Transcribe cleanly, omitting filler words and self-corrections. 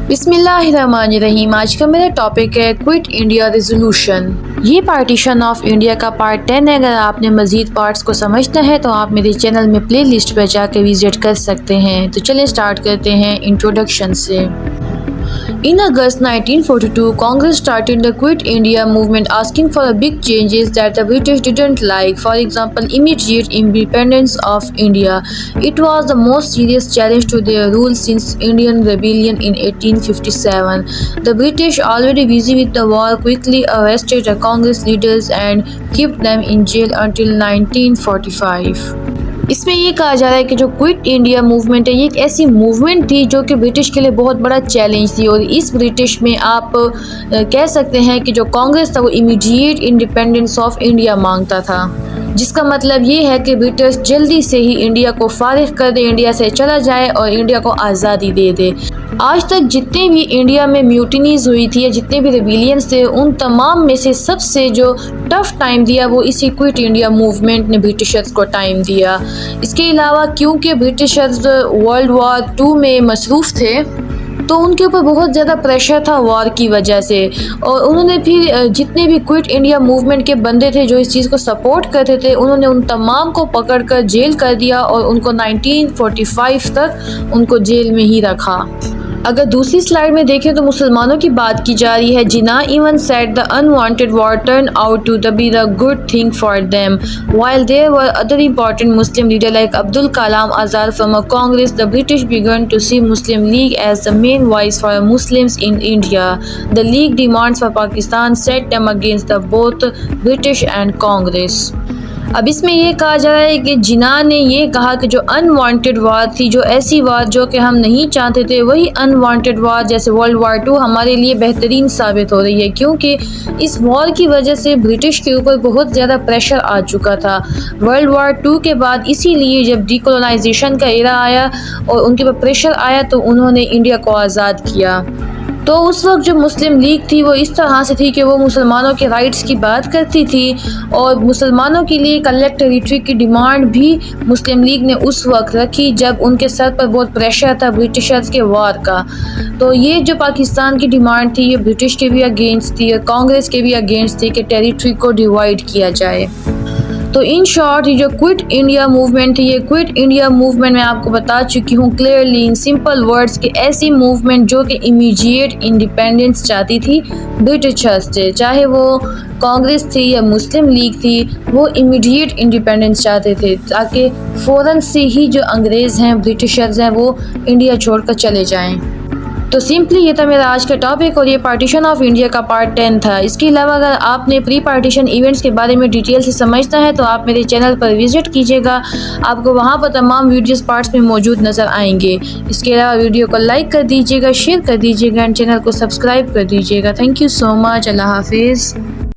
बिस्मिल्लाहिर्रहमानिर्रहीम। आज का मेरा टॉपिक है क्विट इंडिया रेजोल्यूशन। ये पार्टीशन ऑफ इंडिया का पार्ट 10 है। अगर आपने मज़ीद पार्ट्स को समझना है तो आप मेरे चैनल में प्ले लिस्ट पर जाकर विजिट कर सकते हैं। तो चलें स्टार्ट करते हैं इंट्रोडक्शन से। In August 1942, Congress started the Quit India movement, asking for a big changes that the British didn't like. For example, immediate independence of India. It was the most serious challenge to their rule since Indian rebellion in 1857. The British, already busy with the war, quickly arrested the Congress leaders and kept them in jail until 1945. इसमें ये कहा जा रहा है कि जो quit India movement है ये एक ऐसी मूवमेंट थी जो कि ब्रिटिश के लिए बहुत बड़ा चैलेंज थी। और इस ब्रिटिश में आप कह सकते हैं कि जो कांग्रेस था वो इमीडिएट इंडिपेंडेंस ऑफ इंडिया मांगता था, जिसका मतलब ये है कि ब्रिटिश जल्दी से ही इंडिया को फारिग कर दे, इंडिया से चला जाए और इंडिया को आज़ादी दे दे। आज तक जितने भी इंडिया में म्यूटिनीज़ हुई थी या जितने भी रेबिलियंस थे, उन तमाम में से सबसे जो टफ टाइम दिया वो इसी क्विट इंडिया मूवमेंट ने ब्रिटिशर्स को टाइम दिया। इसके अलावा क्योंकि ब्रिटिशर्स वर्ल्ड वॉर 2 में मसरूफ़ थे तो उनके ऊपर बहुत ज़्यादा प्रेशर था वॉर की वजह से, और उन्होंने फिर जितने भी क्विट इंडिया मूवमेंट के बंदे थे जो इस चीज़ को सपोर्ट करते थे, उन्होंने उन तमाम को पकड़कर जेल कर दिया और उनको 1945 तक उनको जेल में ही रखा। अगर दूसरी स्लाइड में देखें तो मुसलमानों की बात की जा रही है। Jinnah even said the unwanted war turn out to be the good thing for them while there were other important Muslim leader like Abdul Kalam Azad from Congress. The British began to see Muslim League as the main voice for Muslims in India. The League demands for Pakistan set them against the both British and Congress. अब इसमें ये कहा जा रहा है कि जिन्ना ने ये कहा कि जो अनवांटेड वार थी, जो ऐसी वार जो कि हम नहीं चाहते थे, वही अनवांटेड वार जैसे वर्ल्ड वार 2 हमारे लिए बेहतरीन साबित हो रही है, क्योंकि इस वॉर की वजह से ब्रिटिश के ऊपर बहुत ज़्यादा प्रेशर आ चुका था वर्ल्ड वार 2 के बाद। इसीलिए जब डीकोलोनाइजेशन का एरा आया और उनके ऊपर प्रेशर आया तो उन्होंने इंडिया को आज़ाद किया। तो उस वक्त जो मुस्लिम लीग थी वो इस तरह से थी कि वो मुसलमानों के राइट्स की बात करती थी और मुसलमानों के लिए कलेक्ट टेरिटरी की डिमांड भी मुस्लिम लीग ने उस वक्त रखी जब उनके सर पर बहुत प्रेशर था ब्रिटिशर्स के वॉर का। तो ये जो पाकिस्तान की डिमांड थी ये ब्रिटिश के भी अगेंस्ट थी और कांग्रेस के भी अगेंस्ट थी कि टेरिटरी को डिवाइड किया जाए। तो इन शॉर्ट ये जो क्विट इंडिया मूवमेंट है, ये क्विट इंडिया मूवमेंट मैं आपको बता चुकी हूँ क्लियरली इन सिंपल वर्ड्स कि ऐसी मूवमेंट जो कि इमीडिएट इंडिपेंडेंस चाहती थी ब्रिटिशर्स से, चाहे वो कांग्रेस थी या मुस्लिम लीग थी, वो इमीडिएट इंडिपेंडेंस चाहते थे ताकि फ़ौरन से ही जो अंग्रेज़ हैं, ब्रिटिशर्स हैं, वो इंडिया छोड़कर चले जाएँ। तो सिंपली ये था मेरा आज का टॉपिक और ये पार्टीशन ऑफ इंडिया का पार्ट 10 था। इसके अलावा अगर आपने प्री पार्टीशन इवेंट्स के बारे में डिटेल से समझना है तो आप मेरे चैनल पर विजिट कीजिएगा, आपको वहाँ पर तमाम वीडियोस पार्ट्स में मौजूद नज़र आएंगे। इसके अलावा वीडियो को लाइक कर दीजिएगा, शेयर कर दीजिएगा एंड चैनल को सब्सक्राइब कर दीजिएगा। Thank you so much. अल्लाह हाफिज़।